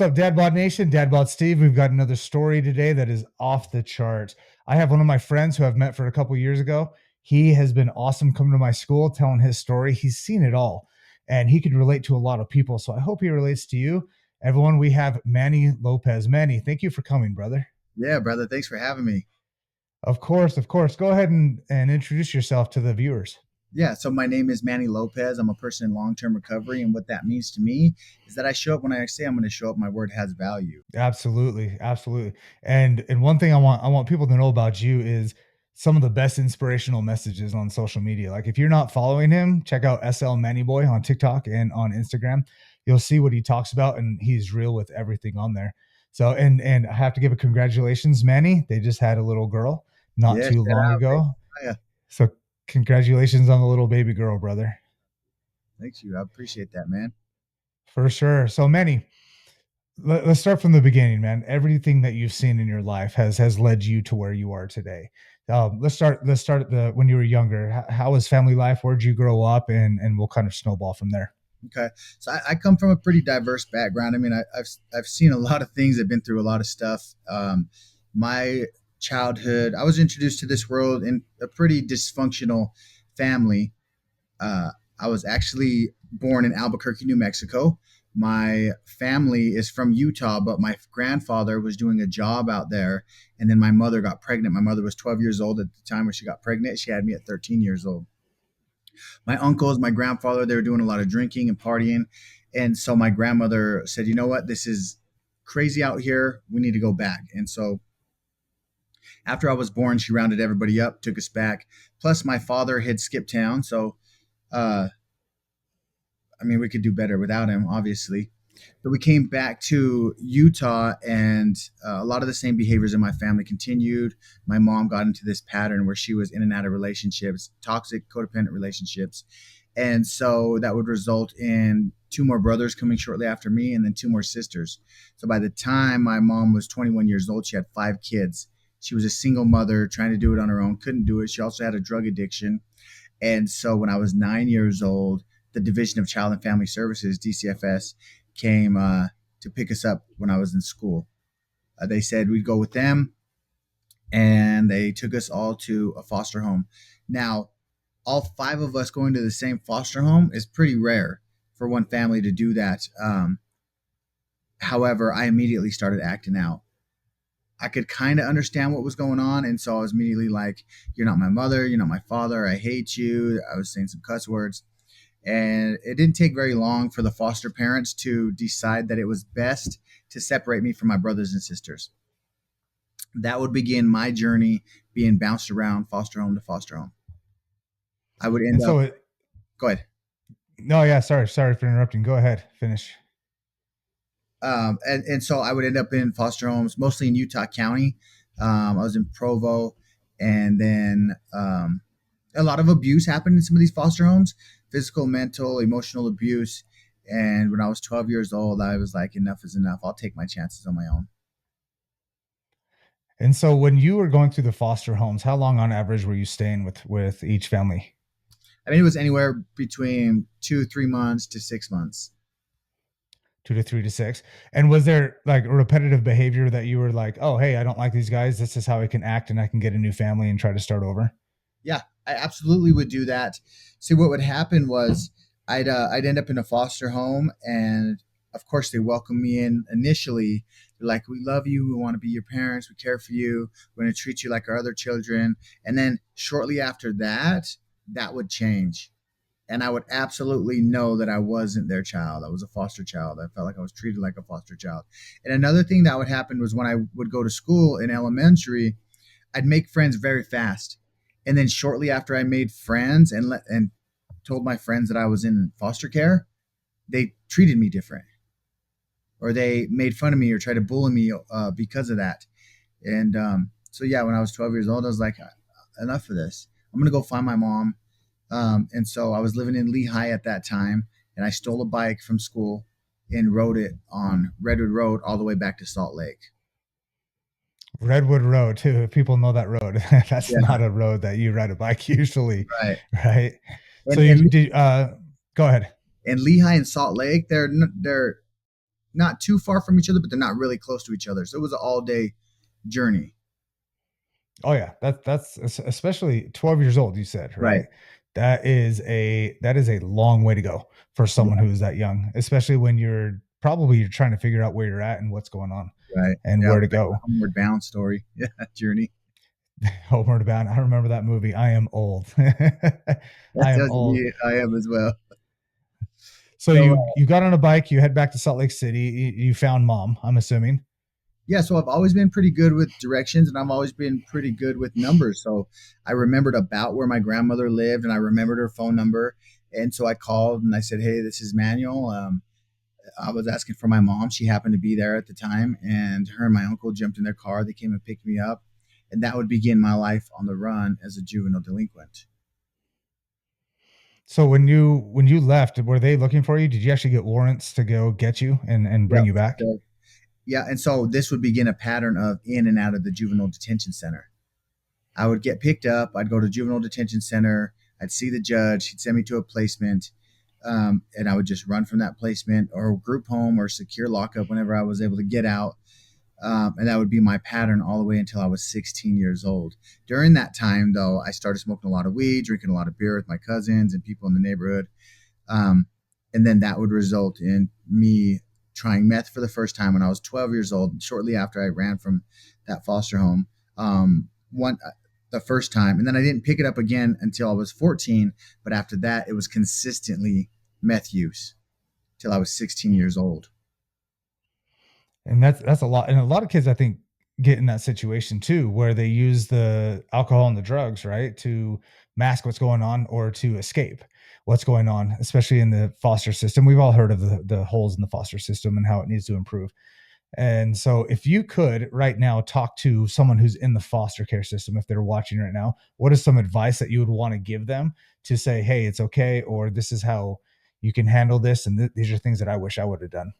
What's up, Dad Bod Nation? Dad Bod Steve. We've got another story today that is off the charts. I have one of my friends who I've met for a couple years ago. He has been awesome coming to my school, telling his story. He's seen it all, and he can relate to a lot of people. So I hope he relates to you. Everyone, we have Manny Lopez. Manny, thank you for coming, brother. Yeah, brother. Thanks for having me. Of course, of course. Go ahead and introduce yourself to the viewers. Yeah, so my name is Manny Lopez. I'm a person in long-term recovery, and what that means to me is that I show up when I say I'm going to show up. My word has value. Absolutely, absolutely. And one thing I want people to know about you is some of the best inspirational messages on social media. Like if you're not following him, check out SL Manny Boy on TikTok and on Instagram. You'll see what he talks about, and he's real with everything on there. So and I have to give a congratulations, Manny. They just had a little girl not Yeah, too shout long out, baby. ago. Yeah, So congratulations on the little baby girl, brother. thanks you. I appreciate that, man. For sure. So Manny, let's start from the beginning, man. Everything that you've seen in your life has led you to where you are today. Let's start at the when you were younger. How was family life? Where'd you grow up, and we'll kind of snowball from there. Okay, so I come from a pretty diverse background. I mean, I've seen a lot of things. I've been through a lot of stuff. My childhood, I was introduced to this world in a pretty dysfunctional family. Uh, I was actually born in Albuquerque, New Mexico. My family is from Utah, but my grandfather was doing a job out there. And then my mother got pregnant. My mother was 12 years old at the time when she got pregnant. She had me at 13 years old. My uncles, my grandfather, they were doing a lot of drinking and partying. And so my grandmother said, you know what? This is crazy out here. We need to go back. And so after I was born, she rounded everybody up, took us back. Plus, my father had skipped town. So, uh, I mean, we could do better without him, obviously. But we came back to Utah, and a lot of the same behaviors in my family continued. My mom got into this pattern where she was in and out of relationships, toxic, codependent relationships. And so that would result in two more brothers coming shortly after me, and then two more sisters. So by the time my mom was 21 years old, she had five kids. She was a single mother trying to do it on her own, couldn't do it. She also had a drug addiction. And so when I was 9 years old, the Division of Child and Family Services, DCFS, came to pick us up when I was in school. They said we'd go with them, and they took us all to a foster home. Now, all five of us going to the same foster home is pretty rare for one family to do that. However, I immediately started acting out. I could kind of understand what was going on. And so I was immediately like, you're not my mother. You're not my father. I hate you. I was saying some cuss words. And it didn't take very long for the foster parents to decide that it was best to separate me from my brothers and sisters. That would begin my journey being bounced around foster home to foster home. I would end And up, so it, go ahead. no, yeah, sorry for interrupting. Go ahead, finish. And so I would end up in foster homes, mostly in Utah County. I was in Provo, and then a lot of abuse happened in some of these foster homes, physical, mental, emotional abuse. And when I was 12 years old, I was like, enough is enough. I'll take my chances on my own. And so when you were going through the foster homes, how long on average were you staying with each family? I mean, it was anywhere between 2, 3 months to 6 months. 2 to 3 to 6. And was there like a repetitive behavior that you were like, oh, hey, I don't like these guys. This is how I can act, and I can get a new family and try to start over? Yeah, I absolutely would do that. See, what would happen was I'd end up in a foster home, and of course they welcome me in initially. They're like, "We love you. We want to be your parents. We care for you. We're going to treat you like our other children." And then shortly after that, that would change, and I would absolutely know that I wasn't their child. I was a foster child. I felt like I was treated like a foster child. And another thing that would happen was when I would go to school in elementary, I'd make friends very fast. And then shortly after I made friends and told my friends that I was in foster care, they treated me different, or they made fun of me or tried to bully me because of that. And so yeah, when I was 12 years old, I was like, enough of this. I'm gonna go find my mom. And so I was living in Lehigh at that time, and I stole a bike from school and rode it on Redwood Road all the way back to Salt Lake. Redwood Road, too. If people know that road, that's Yeah, not a road that you ride a bike usually, right. right? So And you and did. Go ahead. and Lehigh and Salt Lake, they're not too far from each other, but they're not really close to each other. So it was an all day journey. Oh yeah, that's especially 12 years old. You said Right. right. That is a long way to go for someone Yeah. who is that young, especially when you're trying to figure out where you're at and what's going on Right. and Yeah. where to go. Homeward Bound story. Yeah. Journey. Homeward Bound. I remember that movie. I am old. I That am tells old. me I am as well. So So, you got on a bike. You head back to Salt Lake City. You found mom. I'm assuming. yeah, so I've always been pretty good with directions and I've always been pretty good with numbers. So I remembered about where my grandmother lived and I remembered her phone number. And so I called and I said, "Hey, this is Manuel. I was asking for my mom. She happened to be there at the time. And her and my uncle jumped in their car. They came and picked me up. And that would begin my life on the run as a juvenile delinquent. So when you left, were they looking for you? Did you actually get warrants to go get you and bring Yep. you back? So, yeah. And so this would begin a pattern of in and out of the juvenile detention center. I would get picked up. I'd go to juvenile detention center. I'd see the judge. He'd send me to a placement, and I would just run from that placement or group home or secure lockup whenever I was able to get out. And that would be my pattern all the way until I was 16 years old. During that time, though, I started smoking a lot of weed, drinking a lot of beer with my cousins and people in the neighborhood. Um, and then that would result in me trying meth for the first time when I was 12 years old, shortly after I ran from that foster home. One the first time, and then I didn't pick it up again until I was 14. But after that, it was consistently meth use till I was 16 years old. And that's a lot. And a lot of kids, I think, get in that situation too, where they use the alcohol and the drugs, right, to mask what's going on or to escape what's going on, especially in the foster system. We've all heard of the holes in the foster system and how it needs to improve. And so, if you could right now talk to someone who's in the foster care system, if they're watching right now, what is some advice that you would want to give them to say, hey, it's okay, or this is how you can handle this? And these are things that I wish I would have done.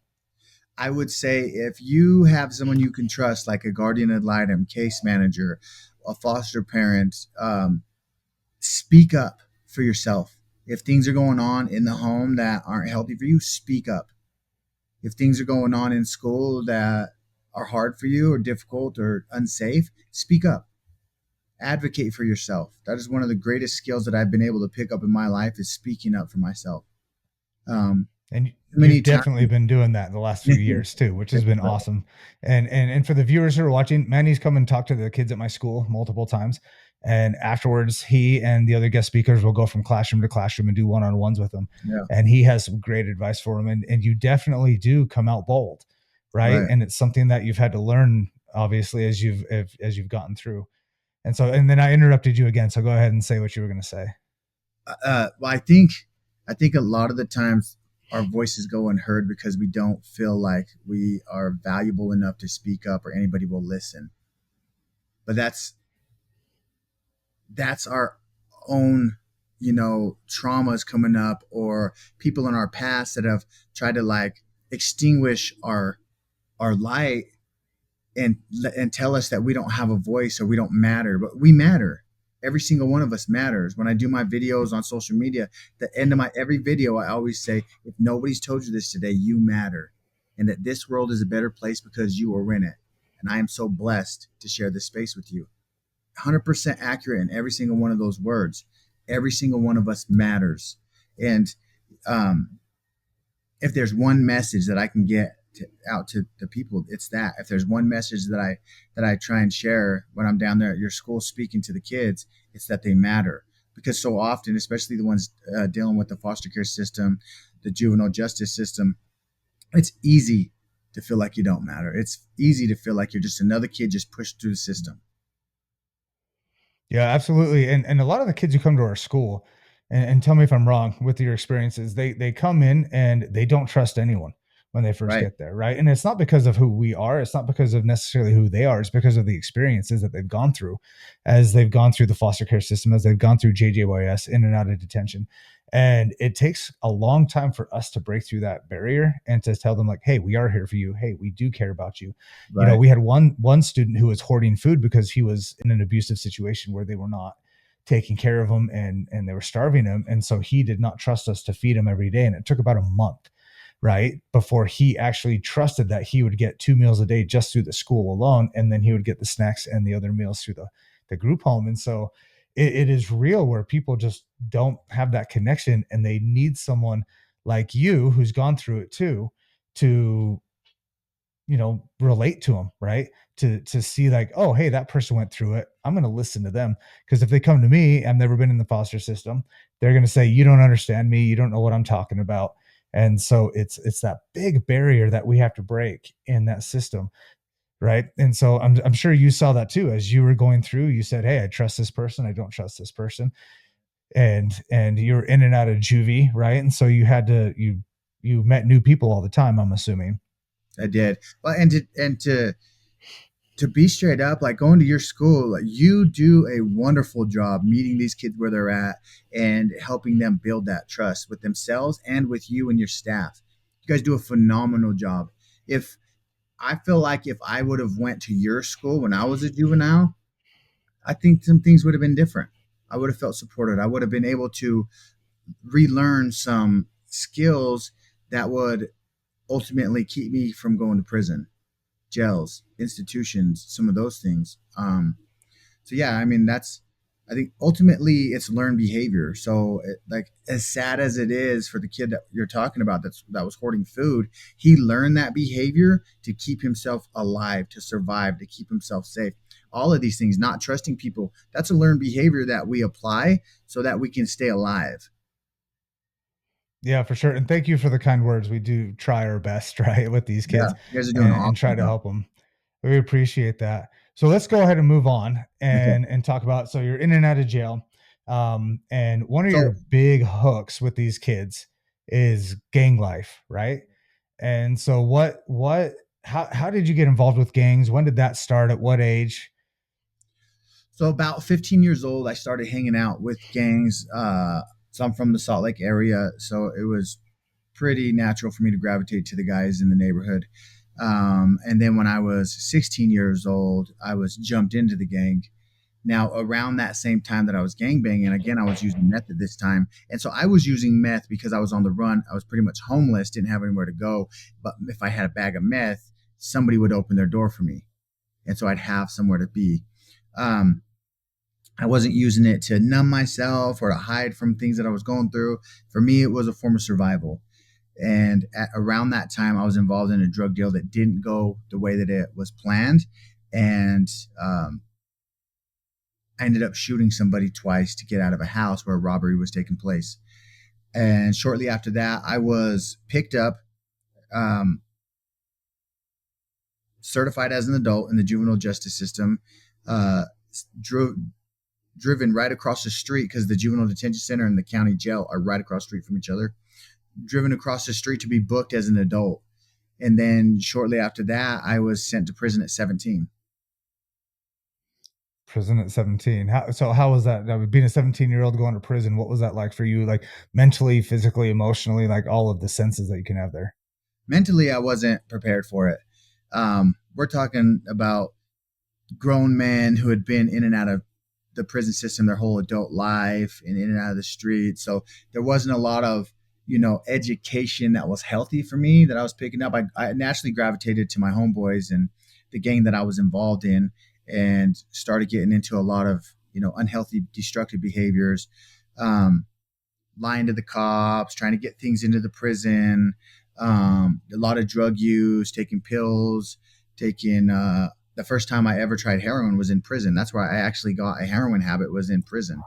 I would say if you have someone you can trust, like a guardian ad litem, case manager, a foster parent, speak up for yourself. If things are going on in the home that aren't healthy for you, speak up. If things are going on in school that are hard for you or difficult or unsafe, speak up. Advocate for yourself. That is one of the greatest skills that I've been able to pick up in my life is speaking up for myself. Um, And many you've definitely times, been doing that the last few years too, which has been awesome. And for the viewers who are watching, Manny's come and talked to the kids at my school multiple times. And afterwards, he and the other guest speakers will go from classroom to classroom and do one-on-ones with them. yeah, And he has some great advice for them. And you definitely do come out bold, right? right. And it's something that you've had to learn, obviously, as you've gotten through. And so, and then I interrupted you again. So go ahead and say what you were going to say. Well, I think a lot of the times our voices go unheard because we don't feel like we are valuable enough to speak up or anybody will listen. But that's our own, traumas coming up or people in our past that have tried to like extinguish our light and tell us that we don't have a voice or we don't matter, but we matter. Every single one of us matters. When I do my videos on social media, the end of my every video, I always say, if nobody's told you this today, you matter, and that this world is a better place because you are in it. And I am so blessed to share this space with you. 100% accurate in every single one of those words. Every single one of us matters. And um, if there's one message that I can get out to the people, it's that. If there's one message that I try and share when I'm down there at your school speaking to the kids, it's that they matter. Because so often, especially the ones dealing with the foster care system, the juvenile justice system, it's easy to feel like you don't matter. It's easy to feel like you're just another kid just pushed through the system. Yeah, absolutely. And a lot of the kids who come to our school, and tell me if I'm wrong with your experiences, they come in and they don't trust anyone when they first Right, get there, right? And it's not because of who we are, it's not because of necessarily who they are, it's because of the experiences that they've gone through as they've gone through the foster care system, as they've gone through JJYS in and out of detention. And it takes a long time for us to break through that barrier and to tell them like, hey, we are here for you. Hey, we do care about you. right, We had one student who was hoarding food because he was in an abusive situation where they were not taking care of him and they were starving him, and so he did not trust us to feed him every day, and it took about a month right? Before he actually trusted that he would get 2 meals a day just through the school alone, and then he would get the snacks and the other meals through the group home. And so it is real where people just don't have that connection, and they need someone like you who's gone through it too to relate to them, right? To see like, oh, hey, that person went through it, I'm going to listen to them. Because if they come to me, I've never been in the foster system, they're going to say, you don't understand me, you don't know what I'm talking about. And so it's that big barrier that we have to break in that system, right? And so I'm sure you saw that too as you were going through. You said, hey, I trust this person, I don't trust this person. And you're in and out of juvie, right? And so you met new people all the time, I'm assuming. I did. Well, and to be straight up, like going to your school, like you do a wonderful job meeting these kids where they're at and helping them build that trust with themselves and with you and your staff. You guys do a phenomenal job. If I feel like if I would have went to your school when I was a juvenile, I think some things would have been different. I would have felt supported. I would have been able to relearn some skills that would ultimately keep me from going to prison, jails, institutions, some of those things. So yeah, I mean I think ultimately it's learned behavior. So like as sad as it is for the kid that you're talking about that was hoarding food, he learned that behavior to keep himself alive, to survive, to keep himself safe. All of these things, not trusting people, that's a learned behavior that we apply so that we can stay alive. Yeah, for sure. And thank you for the kind words. We do try our best, right, with these Yeah, kids, you guys are doing an and try awesome to job. help them. We appreciate that. So let's go ahead and move on Okay. and talk about. So you're in and out of jail, and one of So your big hooks with these kids is gang life, right? And so how did you get involved with gangs? When did that start? At what age? So about 15 years old, I started hanging out with gangs. So I'm from the Salt Lake area, so it was pretty natural for me to gravitate to the guys in the neighborhood. And then when I was 16 years old, I was jumped into the gang. Now, around that same time that I was gangbanging, again, I was using meth at this time. And so I was using meth because I was on the run. I was pretty much homeless, didn't have anywhere to go. But if I had a bag of meth, somebody would open their door for me. And so I'd have somewhere to be. Um, I wasn't using it to numb myself or to hide from things that I was going through. For me, it was a form of survival. And around that time, I was involved in a drug deal that didn't go the way that it was planned. And I ended up shooting somebody twice to get out of a house where a robbery was taking place. And shortly after that, I was picked up, um, certified as an adult in the juvenile justice system, uh, drove driven right across the street because the juvenile detention center and the county jail are right across the street from each other. Driven across the street to be booked as an adult. And then shortly after that, I was sent to prison at 17. Prison at 17. How was that? Being a 17-year-old going to prison, what was that like for you? Like mentally, physically, emotionally, like all of the senses that you can have there. Mentally, I wasn't prepared for it. We're talking about grown men who had been in and out of the prison system their whole adult life and in and out of the street. So there wasn't a lot of, education that was healthy for me that I was picking up. I naturally gravitated to my homeboys and the gang that I was involved in and started getting into a lot of, unhealthy, destructive behaviors, lying to the cops, trying to get things into the prison, a lot of drug use, taking pills, taking, the first time I ever tried heroin was in prison. That's where I actually got a heroin habit was in prison.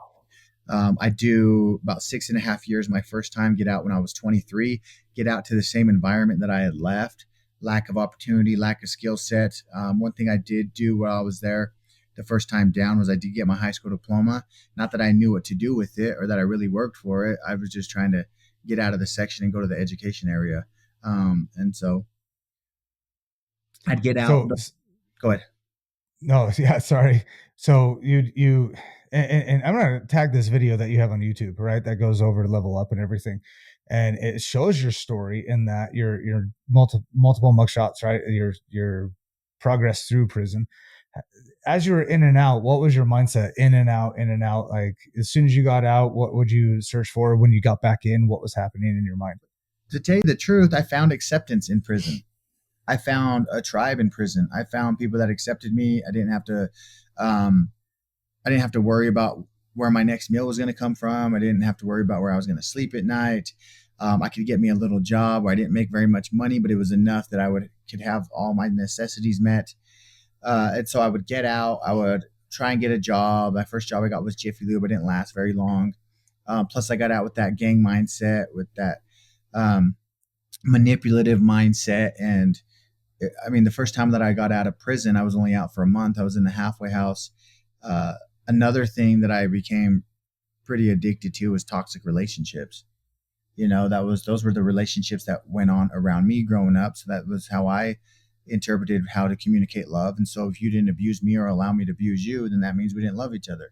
I do about 6.5 years my first time, get out when I was 23, get out to the same environment that I had left. Lack of opportunity, lack of skill set. One thing I did do while I was there the first time down was I did get my high school diploma. Not that I knew what to do with it or that I really worked for it. I was just trying to get out of the section and go to the education area. And so I'd get out. So Go ahead. no, yeah, sorry. So and I'm gonna tag this video that you have on YouTube, right? That goes over to level up and everything, and it shows your story in that your multiple mugshots, right? Your progress through prison. As you were in and out, what was your mindset? In and out, in and out. Like as soon as you got out, what would you search for? When you got back in, what was happening in your mind? To tell you the truth, I found acceptance in prison. I found a tribe in prison. I found people that accepted me. Um, I didn't have to worry about where my next meal was going to come from. I didn't have to worry about where I was going to sleep at night. I could get me a little job where I didn't make very much money, but it was enough that I would could have all my necessities met. And so I would get out. I would try and get a job. My first job I got was Jiffy Lube. It didn't last very long. Plus, I got out with that gang mindset, with that um, manipulative mindset, and I mean, the first time that I got out of prison, I was only out for a month. I was in the halfway house. Uh, Another thing that I became pretty addicted to was toxic relationships. Those were the relationships that went on around me growing up. So that was how I interpreted how to communicate love. And so if you didn't abuse me or allow me to abuse you, then that means we didn't love each other.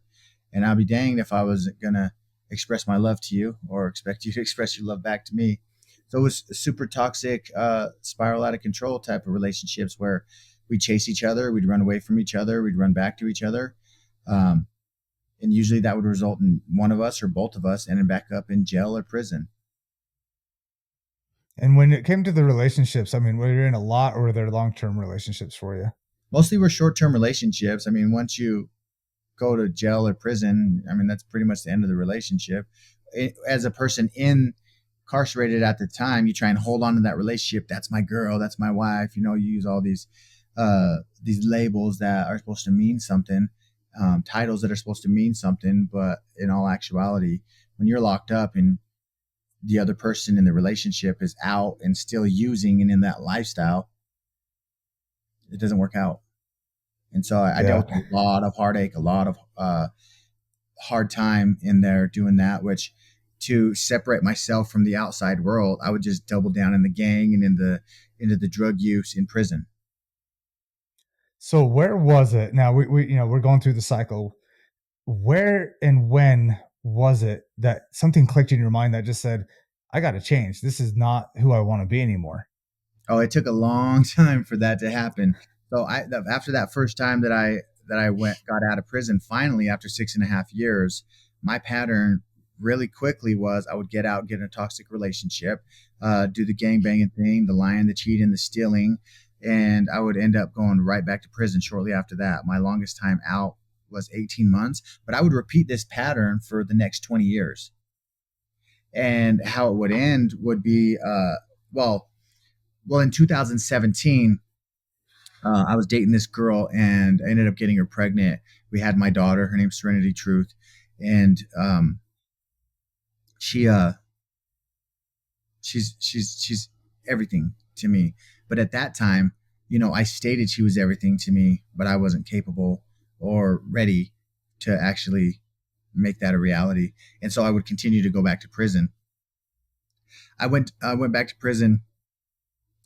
And I'll be danged if I was gonna express my love to you or expect you to express your love back to me. So it was a super toxic, spiral out of control type of relationships where we'd chase each other, we'd run away from each other, we'd run back to each other. Um, and usually that would result in one of us or both of us ending back up in jail or prison. And when it came to the relationships, I mean, were you in a lot or were there long-term relationships for you? Mostly were short term relationships. I mean, once you go to jail or prison, I mean, that's pretty much the end of the relationship. As a person incarcerated at the time, you try and hold on to that relationship. That's my girl. That's my wife. You use all these labels that are supposed to mean something, titles that are supposed to mean something. But in all actuality, when you're locked up and the other person in the relationship is out and still using and in that lifestyle, it doesn't work out. And so I Yeah. dealt with a lot of heartache, a lot of hard time in there doing that, which to separate myself from the outside world, I would just double down in the gang and into the drug use in prison. So where was it? Now we're going through the cycle. Where and when was it that something clicked in your mind that just said, I got to change. This is not who I want to be anymore. Oh, it took a long time for that to happen. So after that first time that I went got out of prison, finally after 6.5 years, my pattern really quickly was I would get out, get in a toxic relationship, do the gang banging thing, the lying, the cheating, the stealing, and I would end up going right back to prison shortly after that. My longest time out was 18 months, but I would repeat this pattern for the next 20 years. And how it would end would be, well, in 2017, I was dating this girl and I ended up getting her pregnant. We had my daughter. Her name's Serenity Truth, and she she's everything to me. But at that time, I stated she was everything to me, but I wasn't capable or ready to actually make that a reality. And so I would continue to go back to prison. I went back to prison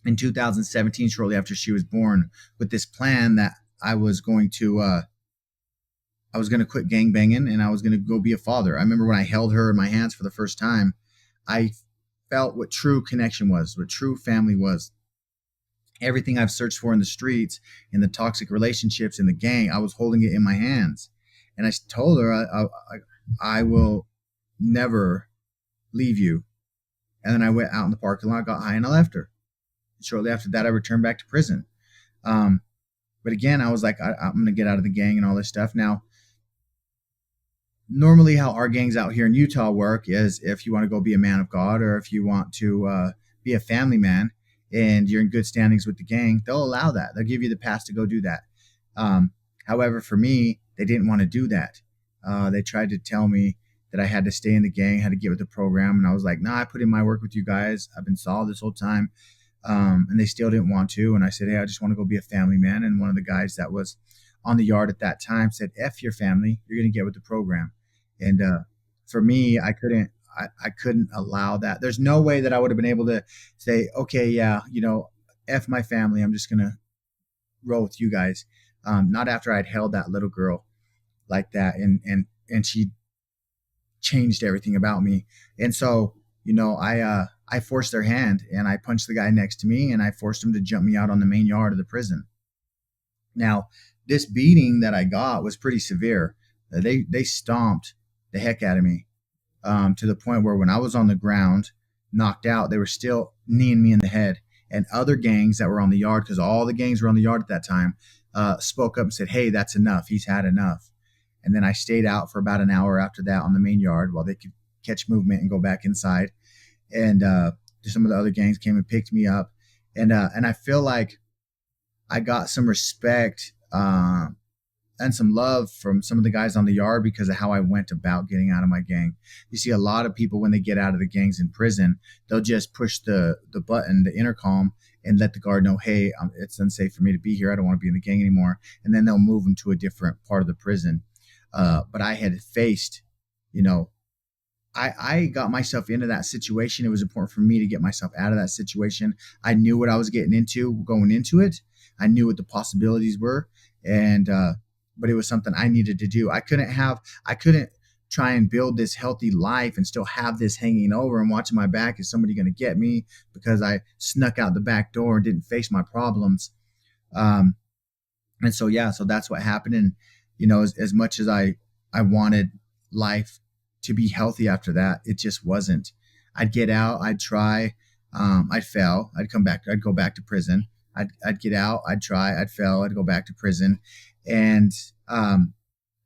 in 2017, shortly after she was born, with this plan that I was going to quit gang banging and I was going to go be a father. I remember when I held her in my hands for the first time, I felt what true connection was, what true family was. Everything I've searched for in the streets, in the toxic relationships, in the gang, I was holding it in my hands. And I told her, I will never leave you. And then I went out in the parking lot, got high, and I left her. Shortly after that, I returned back to prison. Um, but again, I was like, I'm going to get out of the gang and all this stuff. Now, normally, how our gangs out here in Utah work is if you want to go be a man of God or if you want to be a family man and you're in good standings with the gang, they'll allow that. They'll give you the pass to go do that. Um, However, for me, they didn't want to do that. They tried to tell me that I had to stay in the gang, had to get with the program. And I was like, nah, I put in my work with you guys. I've been solid this whole time. And they still didn't want to. And I said, hey, I just want to go be a family man. And one of the guys that was on the yard at that time said, F your family, you're going to get with the program. And for me, I couldn't allow that. There's no way that I would have been able to say, okay, yeah, F my family. I'm just going to roll with you guys. Not after I'd held that little girl like that. And she changed everything about me. And so, I forced their hand and I punched the guy next to me and I forced him to jump me out on the main yard of the prison. Now, this beating that I got was pretty severe. They stomped the heck out of me, to the point where when I was on the ground, knocked out, they were still kneeing me in the head. And other gangs that were on the yard, because all the gangs were on the yard at that time, spoke up and said, "Hey, that's enough. He's had enough." And then I stayed out for about an hour after that on the main yard while they could catch movement and go back inside. And some of the other gangs came and picked me up, and I feel like I got some respect and some love from some of the guys on the yard because of how I went about getting out of my gang. You see a lot of people when they get out of the gangs in prison, they'll just push the button, the intercom, and let the guard know, "Hey, it's unsafe for me to be here. I don't want to be in the gang anymore." And then they'll move them to a different part of the prison. But I had faced, you know, I got myself into that situation. It was important for me to get myself out of that situation. I knew what I was getting into going into it. I knew what the possibilities were, and but it was something I needed to do. I couldn't try and build this healthy life and still have this hanging over and watching my back. Is somebody going to get me because I snuck out the back door and didn't face my problems? Um, and so yeah, so that's what happened. And as much as I wanted life to be healthy after that, it just wasn't. I'd get out, I'd try, I'd fail, I'd come back, I'd go back to prison. I'd get out, I'd try, I'd fail, I'd go back to prison. And um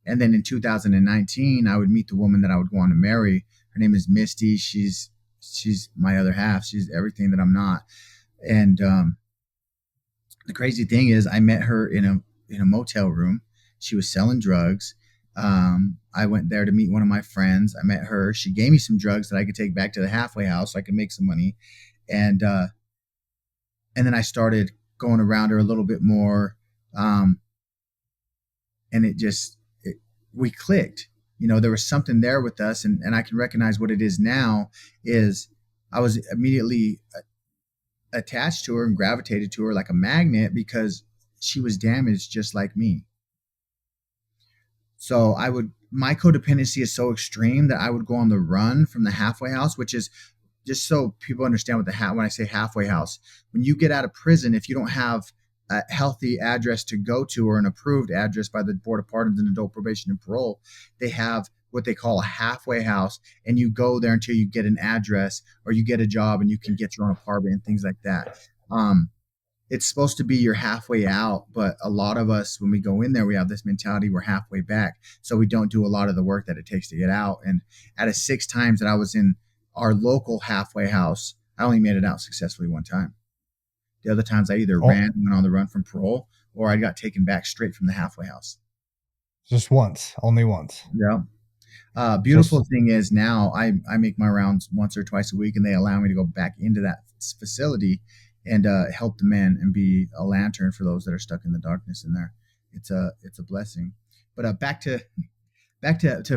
and then in 2019 I would meet the woman that I would go on to marry. Her name is Misty. She's my other half. She's everything that I'm not. And the crazy thing is I met her in a motel room. She was selling drugs. I went there to meet one of my friends. I met her. She gave me some drugs that I could take back to the halfway house so I could make some money. And and then I started going around her a little bit more. Um, and we clicked. There was something there with us, and I can recognize what it is now. Is I was immediately attached to her and gravitated to her like a magnet because she was damaged just like me. So my codependency is so extreme that I would go on the run from the halfway house, which is just so people understand when I say halfway house. When you get out of prison, if you don't have a healthy address to go to or an approved address by the Board of Pardons and Adult Probation and Parole, they have what they call a halfway house, and you go there until you get an address or you get a job and you can get your own apartment and things like that. Um, it's supposed to be you're halfway out, but a lot of us, when we go in there, we have this mentality we're halfway back. So we don't do a lot of the work that it takes to get out. And out of 6 times that I was in our local halfway house, I only made it out successfully one time. The other times I either Oh, ran and went on the run from parole, or I got taken back straight from the halfway house. just once, only once. Yeah. Just Beautiful thing is now I make my rounds once or twice a week, and they allow me to go back into that facility and help the men and be a lantern for those that are stuck in the darkness in there. It's a blessing. But back to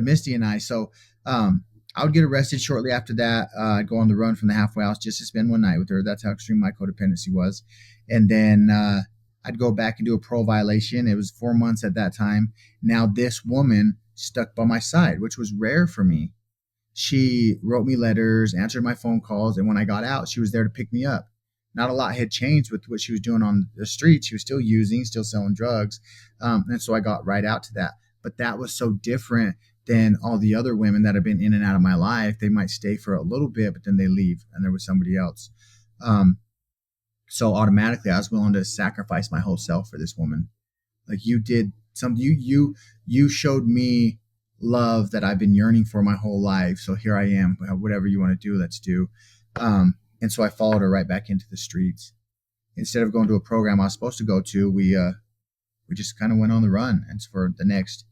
Misty and I. So I would get arrested shortly after that. I'd go on the run from the halfway house just to spend one night with her. That's how extreme my codependency was. And then I'd go back and do a parole violation. It was 4 months at that time. Now this woman stuck by my side, which was rare for me. She wrote me letters, answered my phone calls, and when I got out, she was there to pick me up. Not a lot had changed with what she was doing on the street. She was still using, still selling drugs. And so I got right out to that. But that was so different than all the other women that have been in and out of my life. They might stay for a little bit, but then they leave and there was somebody else. So automatically I was willing to sacrifice my whole self for this woman. Like you did something, you showed me love that I've been yearning for my whole life. So here I am, whatever you want to do, let's do. And so I followed her right back into the streets. Instead of going to a program I was supposed to go to, we just kind of went on the run. And for the next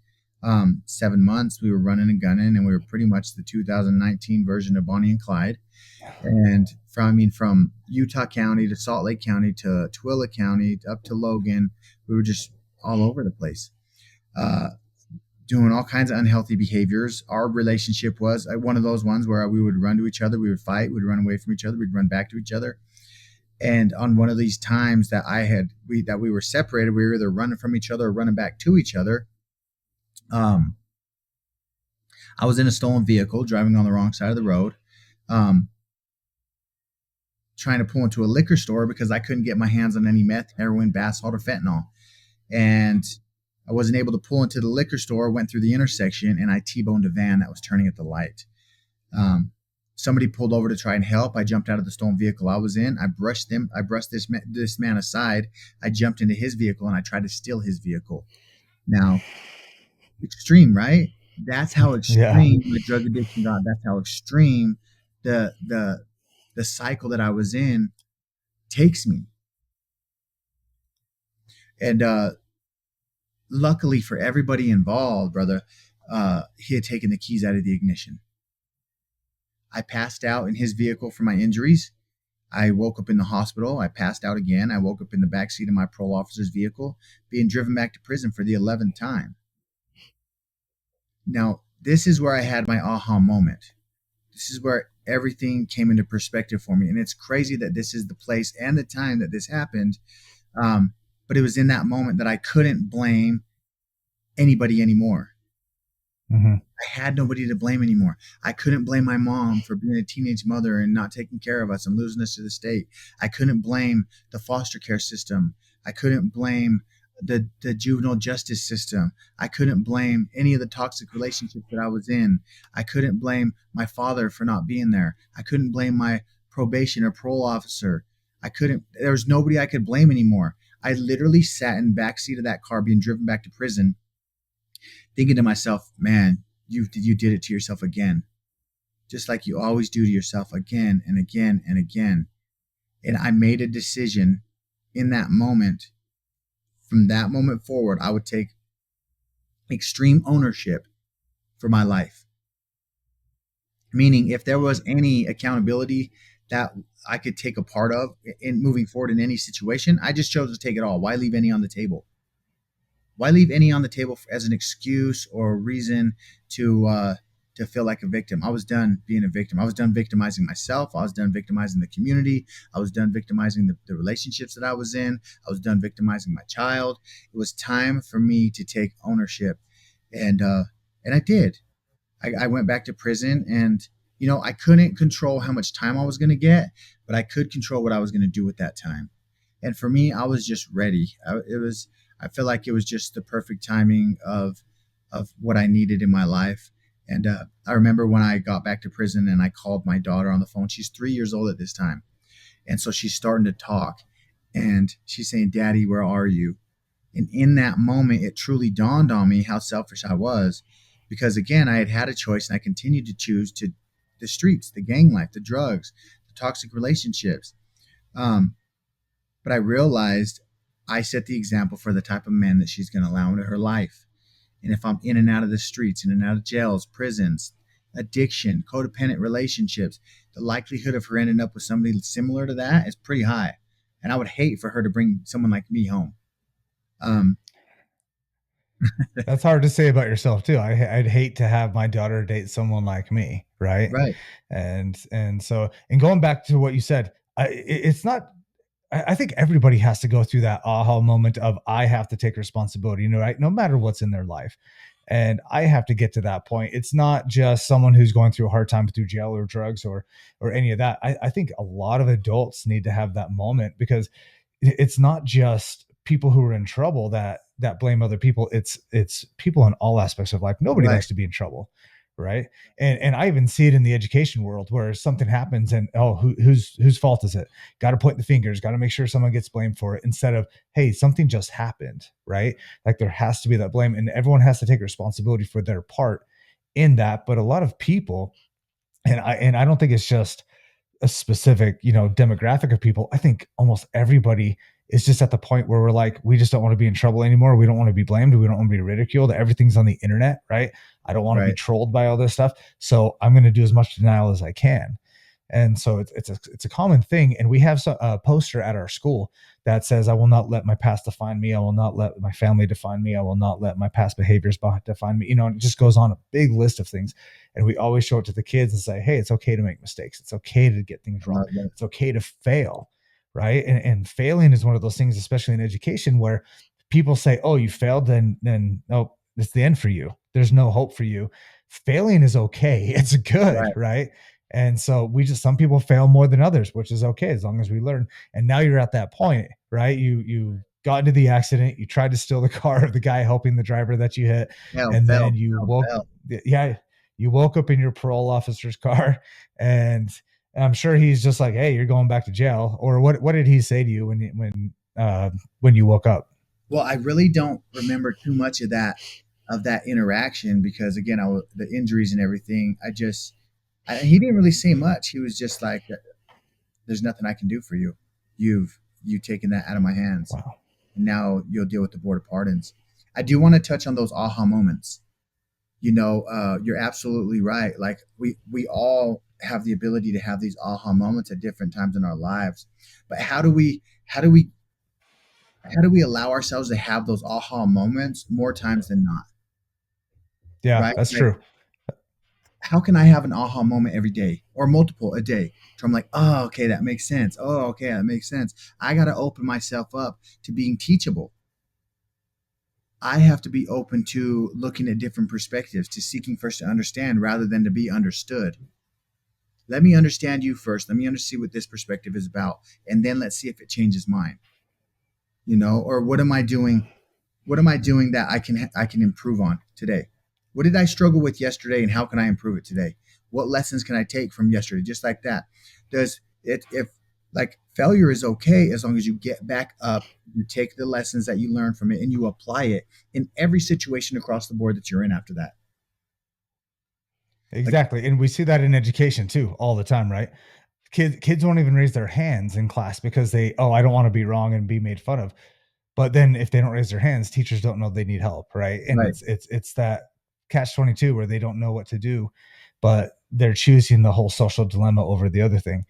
7 months, we were running and gunning, and we were pretty much the 2019 version of Bonnie and Clyde. And from Utah County to Salt Lake County to Tooele County up to Logan, we were just all over the place, doing all kinds of unhealthy behaviors. Our relationship was one of those ones where we would run to each other, we would fight, we'd run away from each other, we'd run back to each other. And on one of these times that we were separated, we were either running from each other or running back to each other. I was in a stolen vehicle, driving on the wrong side of the road, trying to pull into a liquor store because I couldn't get my hands on any meth, heroin, bath salt, or fentanyl. And I wasn't able to pull into the liquor store, went through the intersection, and I T-boned a van that was turning at the light. Somebody pulled over to try and help. I jumped out of the stolen vehicle I was in. I brushed them. I brushed this man aside. I jumped into his vehicle and I tried to steal his vehicle. Now, extreme, right? That's how Yeah. extreme my drug addiction got. That's how extreme the the the cycle that I was in takes me. And luckily for everybody involved, brother, he had taken the keys out of the ignition. I passed out in his vehicle from my injuries. I woke up in the hospital. I passed out again. I woke up in the back seat of my parole officer's vehicle, being driven back to prison for the 11th time. Now, this is where I had my aha moment. This is where everything came into perspective for me. And it's crazy that this is the place and the time that this happened. But it was in that moment that I couldn't blame anybody anymore. Mm-hmm. I had nobody to blame anymore. I couldn't blame my mom for being a teenage mother and not taking care of us and losing us to the state. I couldn't blame the foster care system. I couldn't blame the juvenile justice system. I couldn't blame any of the toxic relationships that I was in. I couldn't blame my father for not being there. I couldn't blame my probation or parole officer. There was nobody I could blame anymore. I literally sat in the backseat of that car being driven back to prison, thinking to myself, man, you did it to yourself again, just like you always do to yourself again and again and again. And I made a decision in that moment. From that moment forward, I would take extreme ownership for my life. Meaning, if there was any accountability that I could take a part of in moving forward in any situation, I just chose to take it all. Why leave any on the table? Why leave any on the table as an excuse or a reason to feel like a victim? I was done being a victim. I was done victimizing myself. I was done victimizing the community. I was done victimizing the relationships that I was in. I was done victimizing my child. It was time for me to take ownership, and I did. I went back to prison, and I couldn't control how much time I was going to get, but I could control what I was going to do with that time. And for me, I was just ready. I feel like it was just the perfect timing of what I needed in my life. And I remember when I got back to prison and I called my daughter on the phone. She's 3 years old at this time, and so she's starting to talk, and she's saying, "Daddy, where are you?" And in that moment, it truly dawned on me how selfish I was, because again, I had a choice, and I continued to choose to the streets, the gang life, the drugs, the toxic relationships. Um, but I realized I set the example for the type of man that she's going to allow into her life. And if I'm in and out of the streets, in and out of jails, prisons, addiction, codependent relationships, the likelihood of her ending up with somebody similar to that is pretty high. And I would hate for her to bring someone like me home. Um, That's hard to say about yourself too. I'd hate to have my daughter date someone like me, right? right, And going back to what you said, it's not. I think everybody has to go through that aha moment of I have to take responsibility, right? No matter what's in their life, and I have to get to that point. It's not just someone who's going through a hard time through jail or drugs or any of that. I think a lot of adults need to have that moment, because it's not just people who are in trouble that blame other people. It's people in all aspects of life. Nobody right. likes to be in trouble, right? And I even see it in the education world where something happens and whose fault is it? Got to point the fingers, got to make sure someone gets blamed for it, instead of, hey, something just happened, right? Like there has to be that blame, and everyone has to take responsibility for their part in that. But a lot of people, and I don't think it's just a specific, demographic of people. I think almost everybody is just at the point where we're like, we just don't want to be in trouble anymore. We don't want to be blamed. We don't want to be ridiculed. Everything's on the internet, right? I don't want to be Right. trolled by all this stuff. So I'm going to do as much denial as I can. And so it's a common thing. And we have a poster at our school that says, I will not let my past define me. I will not let my family define me. I will not let my past behaviors define me. And it just goes on a big list of things. And we always show it to the kids and say, hey, it's okay to make mistakes. It's okay to get things wrong. Love that. It's okay to fail. Right. And failing is one of those things, especially in education, where people say, oh, you failed, then oh, it's the end for you. There's no hope for you. Failing is okay. It's good. Right. Right. And so some people fail more than others, which is okay as long as we learn. And now you're at that point, right? You got into the accident, you tried to steal the car of the guy helping the driver that you hit, Hell, and then fell, you fell, woke, fell. yeah, You woke up in your parole officer's car, and I'm sure he's just like, "Hey, you're going back to jail." Or what did he say to you when you woke up? Well, I really don't remember too much of that interaction because again, the injuries and everything. He didn't really say much. He was just like, "There's nothing I can do for you. You've taken that out of my hands, Wow. and now you'll deal with the board of pardons." I do want to touch on those aha moments. You're absolutely right. Like we all have the ability to have these aha moments at different times in our lives, but how do we allow ourselves to have those aha moments more times than not? Yeah, Right? that's Like, true. how can I have an aha moment every day or multiple a day? So I'm like, oh, okay, that makes sense. Oh, okay, that makes sense. I got to open myself up to being teachable. I have to be open to looking at different perspectives, to seeking first to understand rather than to be understood. Let me understand you first. Let me understand what this perspective is about. And then let's see if it changes mine. Or what am I doing that I can improve on today? What did I struggle with yesterday and how can I improve it today? What lessons can I take from yesterday? Just like that. Does it if like failure is okay as long as you get back up, you take the lessons that you learn from it and you apply it in every situation across the board that you're in after that. Like Exactly. And we see that in education too all the time, right? Kids won't even raise their hands in class because I don't want to be wrong and be made fun of. But then if they don't raise their hands, teachers don't know they need help, right? And right, it's that catch 22 where they don't know what to do, but they're choosing the whole social dilemma over the other thing.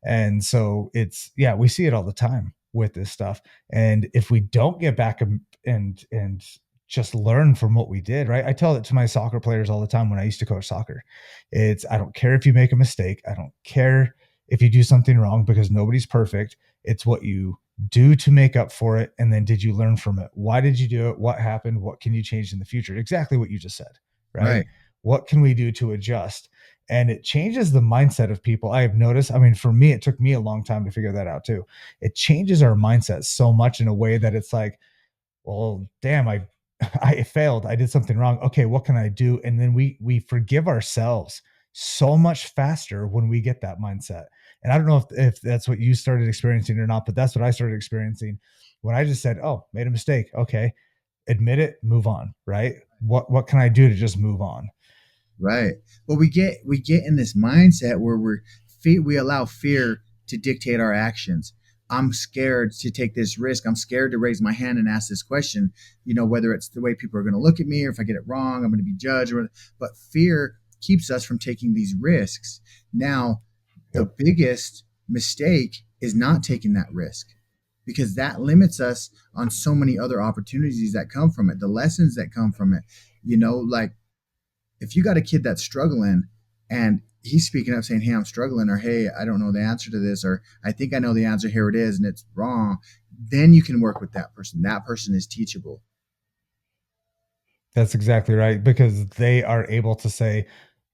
And so we see it all the time with this stuff. And if we don't get back and just learn from what we did, right? I tell it to my soccer players all the time when I used to coach soccer. I don't care if you make a mistake. I don't care if you do something wrong because nobody's perfect. It's what you do to make up for it. And then did you learn from it? Why did you do it? What happened? What can you change in the future? Exactly what you just said, right? right, What can we do to adjust? And it changes the mindset of people. I have noticed, I mean, for me, it took me a long time to figure that out too. It changes our mindset so much in a way that it's like, well, damn, I failed. I did something wrong. Okay, what can I do? And then we forgive ourselves so much faster when we get that mindset. And I don't know if that's what you started experiencing or not, but that's what I started experiencing when I just said, "Oh, made a mistake. Okay, admit it, move on." Right? What can I do to just move on? right. Well, we get in this mindset where we allow fear to dictate our actions. I'm scared to take this risk. I'm scared to raise my hand and ask this question. Whether it's the way people are going to look at me, or if I get it wrong, I'm going to be judged. But fear keeps us from taking these risks. Now, the Yep. biggest mistake is not taking that risk because that limits us on so many other opportunities that come from it, the lessons that come from it. Like if you got a kid that's struggling and he's speaking up saying, "Hey, I'm struggling," or "Hey, I don't know the answer to this," or "I think I know the answer, here it is," and it's wrong, then you can work with that person. That person is teachable. That's exactly right because they are able to say,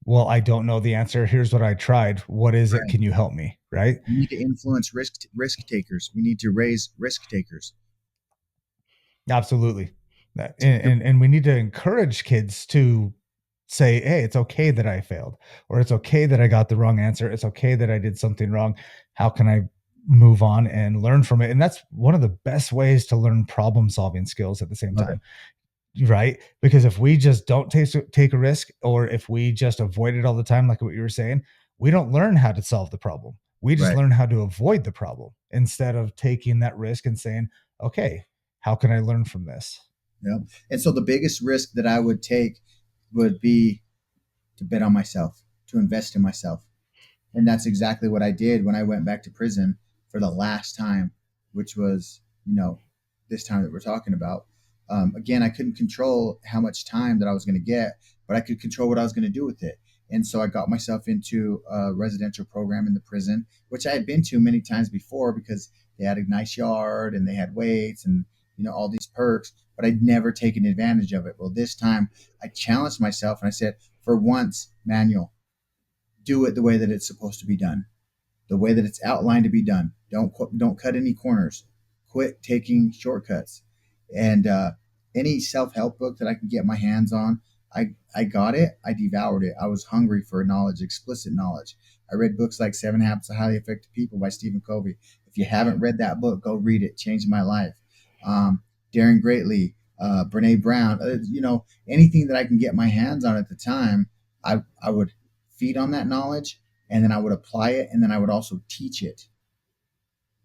"Well, I don't know the answer. Here's what I tried. What is it? Right. Can you help me?" Right? We need to influence risk takers. We need to raise risk takers. Absolutely. And we need to encourage kids to say, "Hey, it's okay that I failed, or it's okay that I got the wrong answer. It's okay that I did something wrong. How can I move on and learn from it?" And that's one of the best ways to learn problem solving skills at the same Love it. time, right? Because if we just don't take a risk, or if we just avoid it all the time, like what you were saying, we don't learn how to solve the problem. We just Right. learn how to avoid the problem instead of taking that risk and saying, "Okay, how can I learn from this?" Yep. And so the biggest risk that I would take would be to bet on myself, to invest in myself. And that's exactly what I did when I went back to prison for the last time, which was, this time that we're talking about. Again, I couldn't control how much time that I was going to get, but I could control what I was going to do with it. And so I got myself into a residential program in the prison, which I had been to many times before because they had a nice yard and they had weights and, all these perks, but I'd never taken advantage of it. Well, this time I challenged myself and I said, for once, Manuel, do it the way that it's supposed to be done, the way that it's outlined to be done. Don't cut any corners. Quit taking shortcuts. And any self help book that I can get my hands on, I got it. I devoured it. I was hungry for knowledge, explicit knowledge. I read books like Seven Habits of Highly Effective People by Stephen Covey. If you haven't read that book, go read it. Changed my life. Daring Greatly, Brene Brown. Anything that I can get my hands on at the time, I would feed on that knowledge, and then I would apply it, and then I would also teach it,